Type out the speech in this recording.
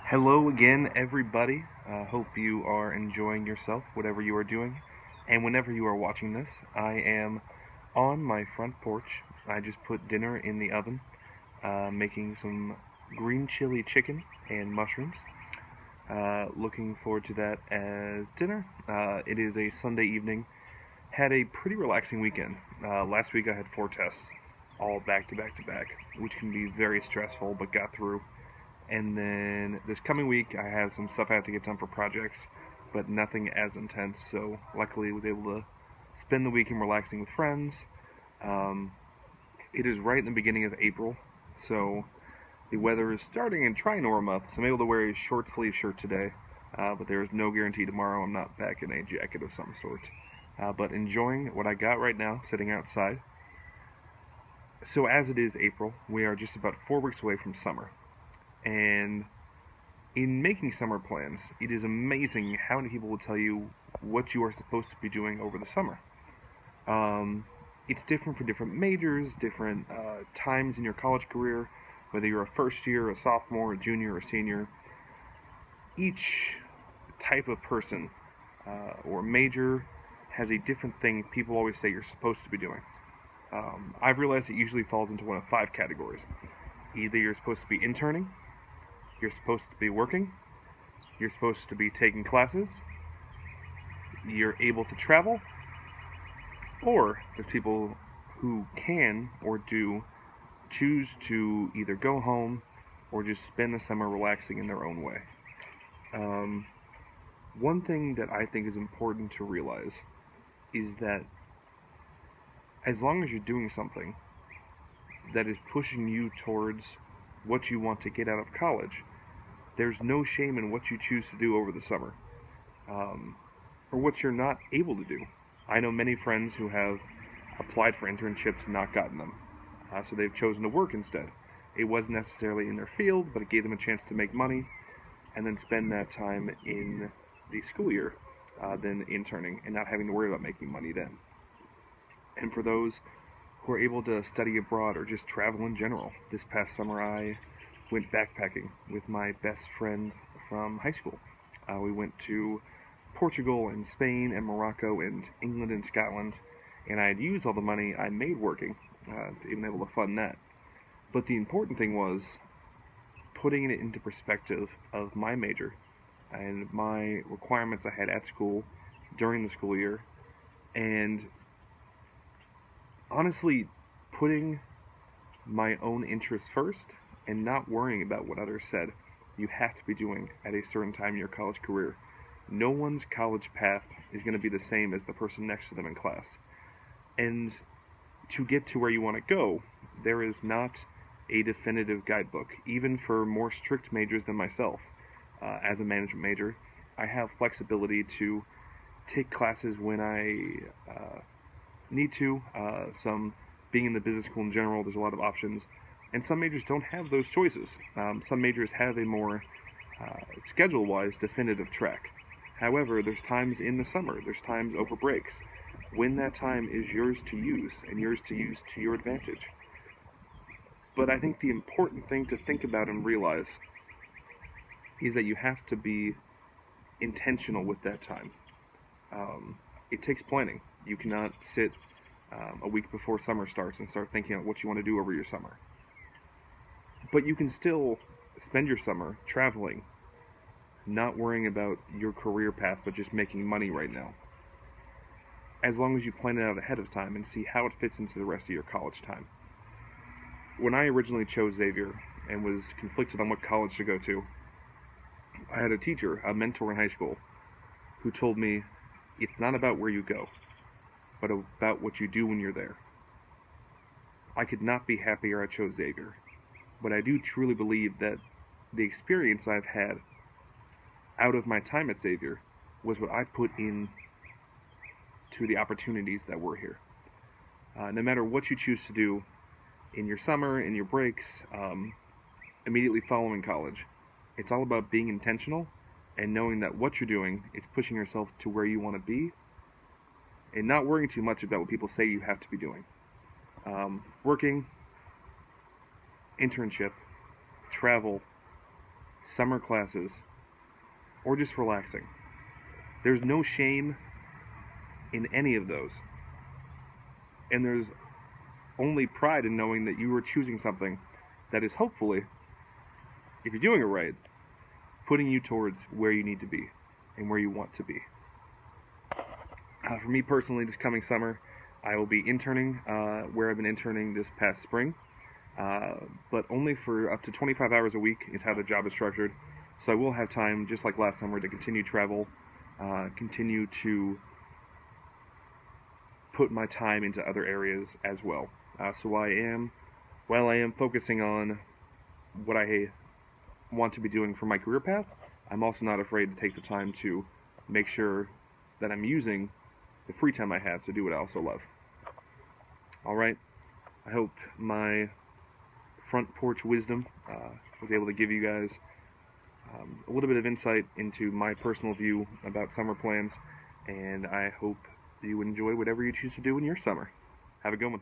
Hello again, everybody. Hope you are enjoying yourself, whatever you are doing. And whenever you are watching this, I am on my front porch. I just put dinner in the oven, making some green chili chicken and mushrooms. Looking forward to that as dinner. It is a Sunday evening. Had a pretty relaxing weekend. Last week I had 4 tests, all back to back to back, which can be very stressful, but got through. And then this coming week, I have some stuff I have to get done for projects, but nothing as intense. So luckily, I was able to spend the weekend relaxing with friends. Um, it is right in the beginning of April, so the weather is starting and trying to warm up. So I'm able to wear a short sleeve shirt today, but there is no guarantee tomorrow I'm not back in a jacket of some sort. But enjoying what I got right now, sitting outside. So as it is April, we are just about 4 weeks away from summer. And in making summer plans, it is amazing how many people will tell you what you are supposed to be doing over the summer. It's different for different majors, different times in your college career, whether you're a first year, a sophomore, a junior, or senior. Each type of person or major has a different thing people always say you're supposed to be doing. I've realized it usually falls into one of 5 categories. Either you're supposed to be interning, you're supposed to be working, you're supposed to be taking classes, you're able to travel, or there's people who can or do choose to either go home or just spend the summer relaxing in their own way. One thing that I think is important to realize is that as long as you're doing something that is pushing you towards what you want to get out of college, there's no shame in what you choose to do over the summer, or what you're not able to do. I know many friends who have applied for internships and not gotten them, so they've chosen to work instead. It wasn't necessarily in their field, but it gave them a chance to make money and then spend that time in the school year, then interning and not having to worry about making money then. And for those who are able to study abroad or just travel in general, this past summer I went backpacking with my best friend from high school. We went to Portugal and Spain and Morocco and England and Scotland, and I had used all the money I made working to even able to fund that. But the important thing was putting it into perspective of my major and my requirements I had at school during the school year, and honestly putting my own interests first and not worrying about what others said you have to be doing at a certain time in your college career. No one's college path is going to be the same as the person next to them in class. And to get to where you want to go, there is not a definitive guidebook, even for more strict majors than myself. As a management major, I have flexibility to take classes when I need to. Some being in the business school in general, there's a lot of options, and some majors don't have those choices. Some majors have a more schedule-wise definitive track. However, there's times in the summer, there's times over breaks, when that time is yours to use, and yours to use to your advantage. But I think the important thing to think about and realize is that you have to be intentional with that time. It takes planning. You cannot sit a week before summer starts and start thinking about what you want to do over your summer. But you can still spend your summer traveling, not worrying about your career path, but just making money right now. As long as you plan it out ahead of time and see how it fits into the rest of your college time. When I originally chose Xavier and was conflicted on what college to go to, I had a teacher, a mentor in high school, who told me it's not about where you go, but about what you do when you're there. I could not be happier I chose Xavier, but I do truly believe that the experience I've had out of my time at Xavier was what I put in to the opportunities that were here. No matter what you choose to do in your summer, in your breaks, immediately following college, it's all about being intentional and knowing that what you're doing is pushing yourself to where you want to be and not worrying too much about what people say you have to be doing. Working, internship, travel, summer classes, or just relaxing. There's no shame in any of those. And there's only pride in knowing that you are choosing something that is hopefully, if you're doing it right, putting you towards where you need to be and where you want to be. For me personally, this coming summer, I will be interning where I've been interning this past spring, but only for up to 25 hours a week is how the job is structured. So I will have time, just like last summer, to continue travel, continue to put my time into other areas as well. So while I am focusing on what I want to be doing for my career path, I'm also not afraid to take the time to make sure that I'm using the free time I have to do what I also love. Alright, I hope my front porch wisdom was able to give you guys a little bit of insight into my personal view about summer plans, and I hope you enjoy whatever you choose to do in your summer. Have a good one.